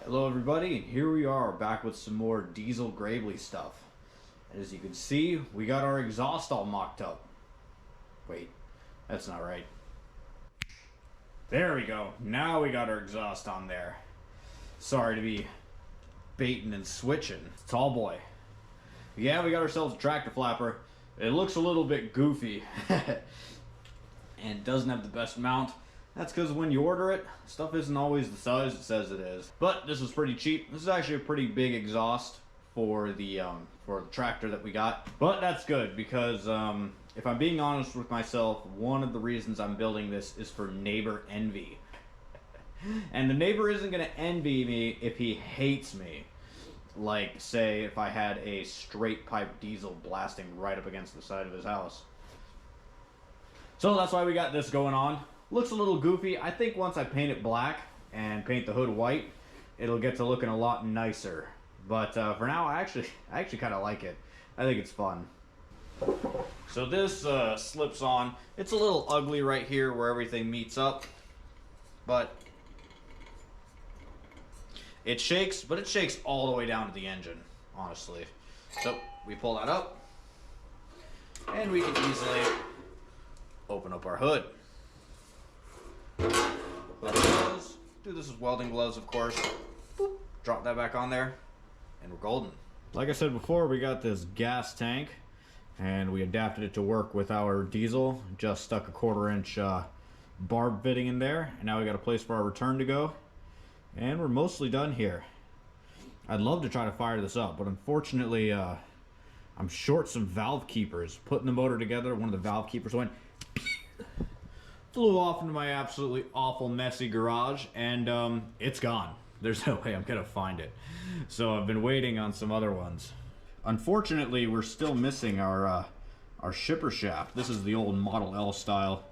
Hello everybody, and here we are back with some more diesel Gravely stuff. And as you can see, we got our exhaust all mocked up. Wait, that's not right. There we go, now we got our exhaust on there. Sorry to be baiting and switching. Tall boy. Yeah, we got ourselves a tractor flapper. It looks a little bit goofy and doesn't have the best mount. That's because when you order it, stuff isn't always the size it says it is. But this was pretty cheap. This is actually a pretty big exhaust for the tractor that we got. But that's good because if I'm being honest with myself, one of the reasons I'm building this is for neighbor envy. And the neighbor isn't going to envy me if he hates me. Like, say, if I had a straight pipe diesel blasting right up against the side of his house. So that's why we got this going on. Looks a little goofy. I think once I paint it black and paint the hood white, it'll get to looking a lot nicer. But for now, I actually kind of like it. I think it's fun. So this slips on. It's a little ugly right here where everything meets up, but it shakes. But it shakes all the way down to the engine, honestly. So we pull that up, and we can easily open up our hood. Do this with welding gloves, of course. Boop. Drop that back on there, and we're golden. Like I said before, we got this gas tank, and we adapted it to work with our diesel. Just stuck a 1/4-inch barb fitting in there, and now we got a place for our return to go, and we're mostly done here. I'd love to try to fire this up, but unfortunately, I'm short some valve keepers. Putting the motor together, one of the valve keepers went flew off into my absolutely awful messy garage, and it's gone. There's no way I'm gonna find it. So I've been waiting on some other ones. Unfortunately, we're still missing our shipper shaft. This is the old Model L style.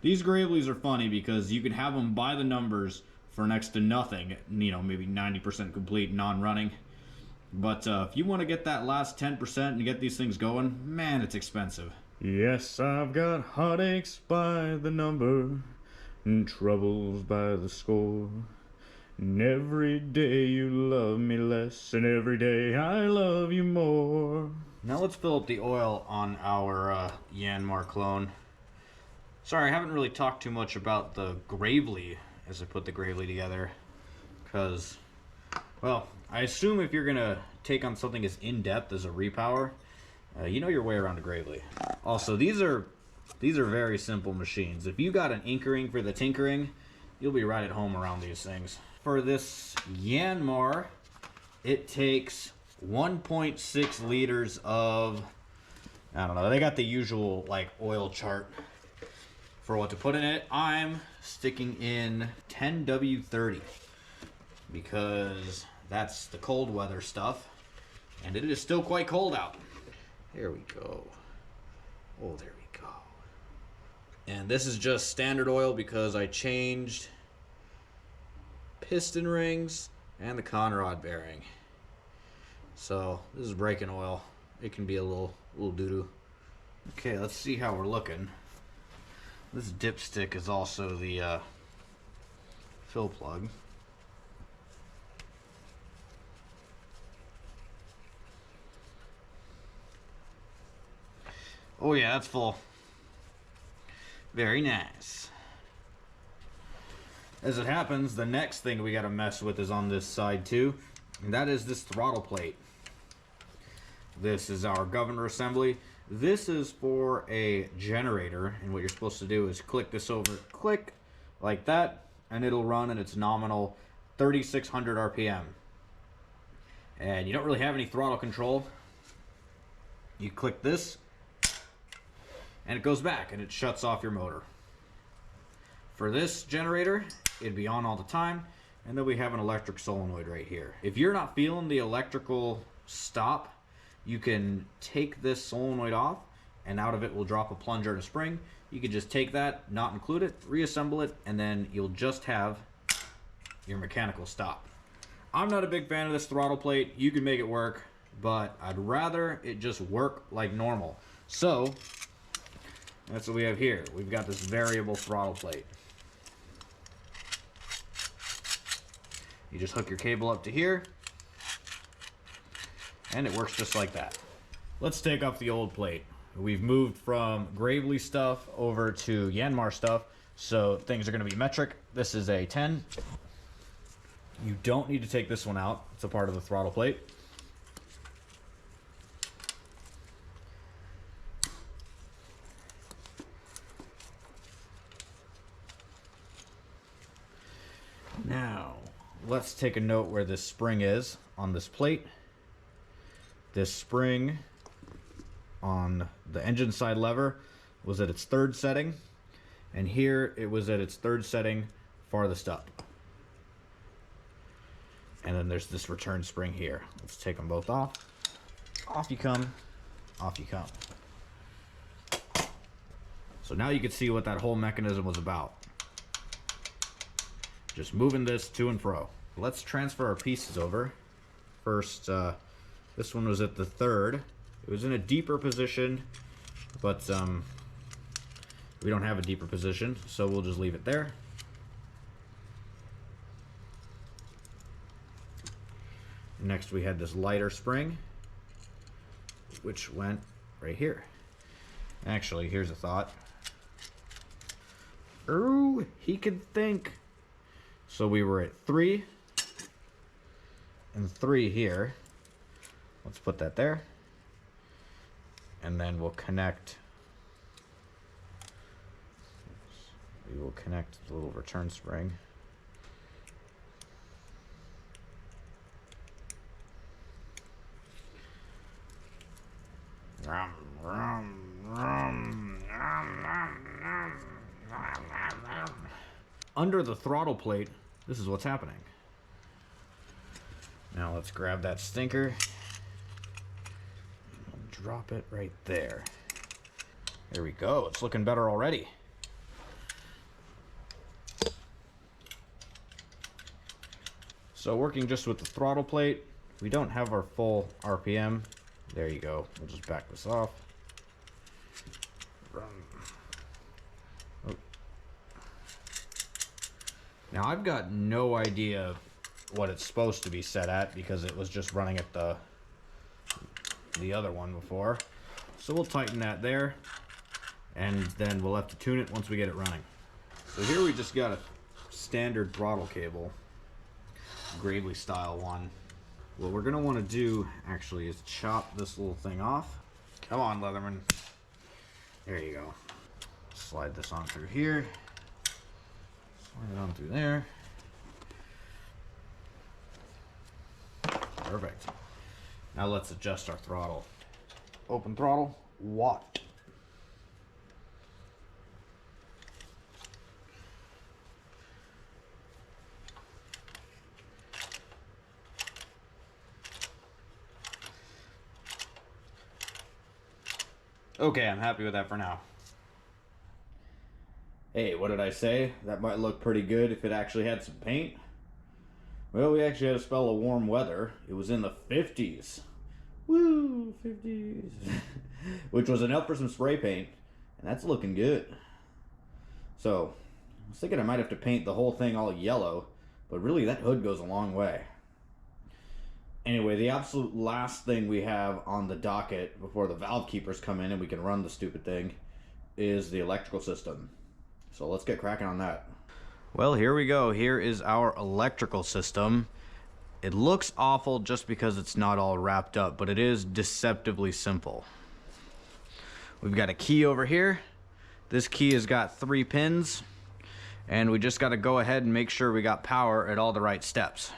These Gravely's are funny because you can have them by the numbers for next to nothing, you know, maybe 90% complete, non-running. But if you want to get that last 10% and get these things going, man, it's expensive. Yes, I've got heartaches by the number and troubles by the score. And every day you love me less, and every day I love you more. Now let's fill up the oil on our Yanmar clone. Sorry, I haven't really talked too much about the Gravely as I put the Gravely together. Because, well, I assume if you're going to take on something as in-depth as a Repower, you know your way around a Gravely. Also, these are very simple machines. If you got an inkering for the tinkering, you'll be right at home around these things. For this Yanmar, it takes 1.6 liters of, I don't know, they got the usual like oil chart for what to put in it. I'm sticking in 10W30 because that's the cold weather stuff, and it is still quite cold out. There we go. Oh, there we go. And this is just standard oil because I changed piston rings and the conrod bearing. So this is braking oil. It can be a little doo-doo. Okay, let's see how we're looking. This dipstick is also the fill plug. Oh yeah, that's full. Very nice. As it happens, the next thing we gotta mess with is on this side too, and that is this throttle plate. This is our governor assembly. This is for a generator, and what you're supposed to do is click this over, click like that, and it'll run at its nominal 3,600 RPM. And you don't really have any throttle control. You click this, and it goes back and it shuts off your motor. For this generator, it'd be on all the time, and then we have an electric solenoid right here. If you're not feeling the electrical stop, you can take this solenoid off, and out of it will drop a plunger and a spring. You can just take that, not include it, reassemble it, and then you'll just have your mechanical stop. I'm not a big fan of this throttle plate. You can make it work, but I'd rather it just work like normal. So that's what we have here. We've got this variable throttle plate. You just hook your cable up to here, and it works just like that. Let's take off the old plate. We've moved from Gravely stuff over to Yanmar stuff, so things are going to be metric. This is a 10. You don't need to take this one out. It's a part of the throttle plate. Now, let's take a note where this spring is on this plate. This spring on the engine side lever was at its 3rd setting, and here it was at its 3rd setting farthest up. And then there's this return spring here. Let's take them both off. Off you come, off you come. So now you can see what that whole mechanism was about. Just moving this to and fro. Let's transfer our pieces over. First, this one was at the 3rd. It was in a deeper position, but we don't have a deeper position, so we'll just leave it there. Next we had this lighter spring, which went right here. Actually, here's a thought. Ooh, he could think. So we were at 3 and 3 here. Let's put that there. And then we'll connect. We will connect the little return spring. Under the throttle plate, this is what's happening. Now let's grab that stinker. Drop it right there. There we go. It's looking better already. So working just with the throttle plate, we don't have our full RPM. There you go. We'll just back this off. Oh. Now I've got no idea what it's supposed to be set at because it was just running at the other one before. So we'll tighten that there, and then we'll have to tune it once we get it running. So here we just got a standard throttle cable, Gravely style one. What we're gonna want to do actually is chop this little thing off. Come on, Leatherman. There you go. Slide this on through here. Slide it on through there. Perfect. Now let's adjust our throttle. Open throttle, watt. Okay, I'm happy with that for now. Hey, what did I say? That might look pretty good if it actually had some paint. Well, we actually had a spell of warm weather. It was in the 50s. Woo, 50s. Which was enough for some spray paint. And that's looking good. So, I was thinking I might have to paint the whole thing all yellow. But really, that hood goes a long way. Anyway, the absolute last thing we have on the docket before the valve keepers come in and we can run the stupid thing is the electrical system. So let's get cracking on that. Well, here we go. Here is our electrical system. It looks awful just because it's not all wrapped up, but it is deceptively simple. We've got a key over here. This key has got 3 pins, and we just got to go ahead and make sure we got power at all the right steps.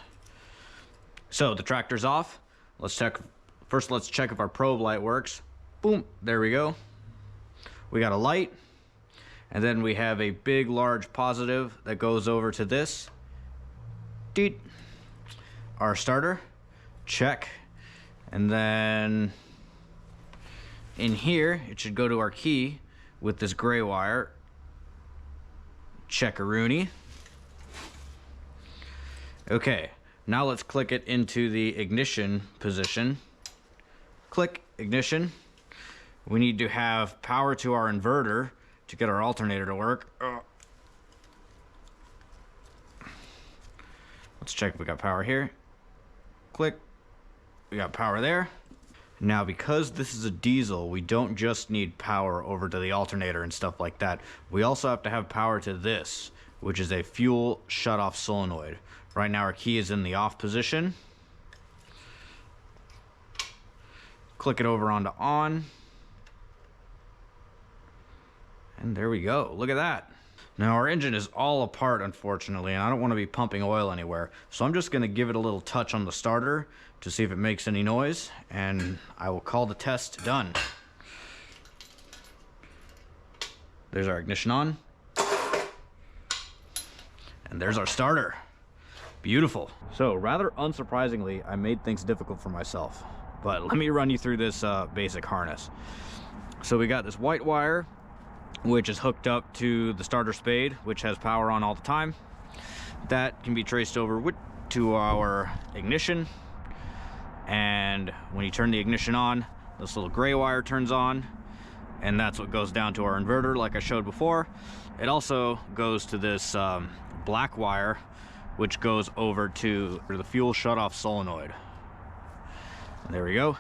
So the tractor's off. Let's check. First, let's check if our probe light works. Boom, there we go. We got a light. And then we have a big, large positive that goes over to this. Deet. Our starter, check. And then in here, it should go to our key with this gray wire. Check-a-rooney. Okay, now let's click it into the ignition position. Click ignition. We need to have power to our inverter to get our alternator to work. Let's check if we got power here. Click. We got power there. Now, because this is a diesel, we don't just need power over to the alternator and stuff like that. We also have to have power to this, which is a fuel shutoff solenoid. Right now our key is in the off position. Click it over onto on. And there we go. Look at that. Now our engine is all apart, unfortunately, and I don't want to be pumping oil anywhere. So I'm just going to give it a little touch on the starter to see if it makes any noise, and I will call the test done. There's our ignition on. And there's our starter. Beautiful. So rather unsurprisingly, I made things difficult for myself. But let me run you through this basic harness. So we got this white wire, which is hooked up to the starter spade, which has power on all the time. That can be traced over to our ignition. And when you turn the ignition on, this little gray wire turns on, and that's what goes down to our inverter like I showed before. It also goes to this black wire, which goes over to the fuel shutoff solenoid. There we go.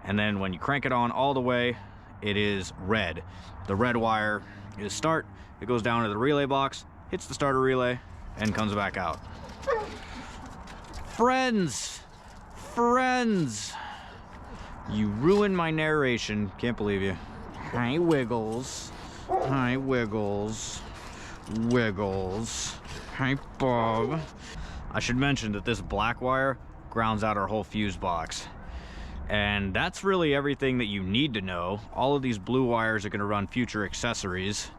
And then when you crank it on all the way, it is red. The red wire is start. It goes down to the relay box, hits the starter relay, and comes back out. Friends, you ruined my narration. Can't believe you. Hi, Wiggles. Hi, Wiggles. Wiggles. Hi, Bob. I should mention that this black wire grounds out our whole fuse box. And that's really everything that you need to know. All of these blue wires are going to run future accessories,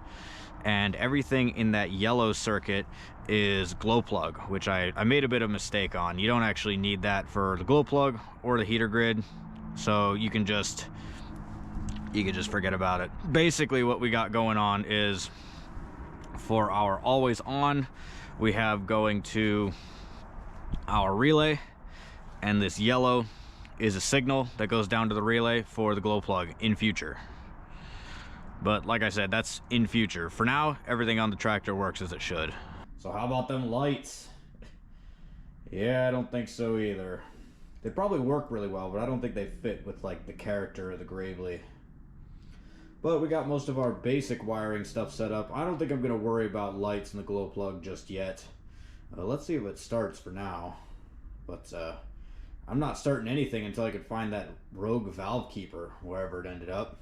and everything in that yellow circuit is glow plug, which I made a bit of a mistake on. You don't actually need that for the glow plug or the heater grid, so you can just forget about it. Basically what we got going on is, for our always on, we have going to our relay, and this yellow is a signal that goes down to the relay for the glow plug in future. But like I said, that's in future. For now, everything on the tractor works as it should. So how about them lights? Yeah, I don't think so either. They probably work really well, but I don't think they fit with like the character of the Gravely. But we got most of our basic wiring stuff set up. I don't think I'm gonna worry about lights and the glow plug just yet. Let's see if it starts for now. But I'm not starting anything until I can find that rogue valve keeper, wherever it ended up.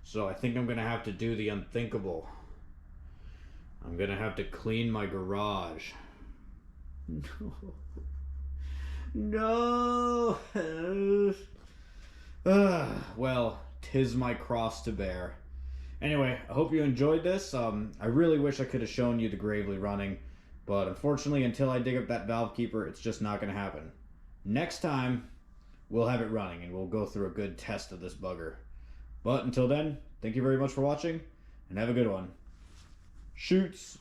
So I think I'm gonna have to do the unthinkable. I'm gonna have to clean my garage. No. Well, 'tis my cross to bear. Anyway, I hope you enjoyed this. I really wish I could have shown you the Gravely running, but unfortunately, until I dig up that valve keeper, it's just not gonna happen. Next time, we'll have it running and we'll go through a good test of this bugger. But until then, thank you very much for watching and have a good one. Shoots.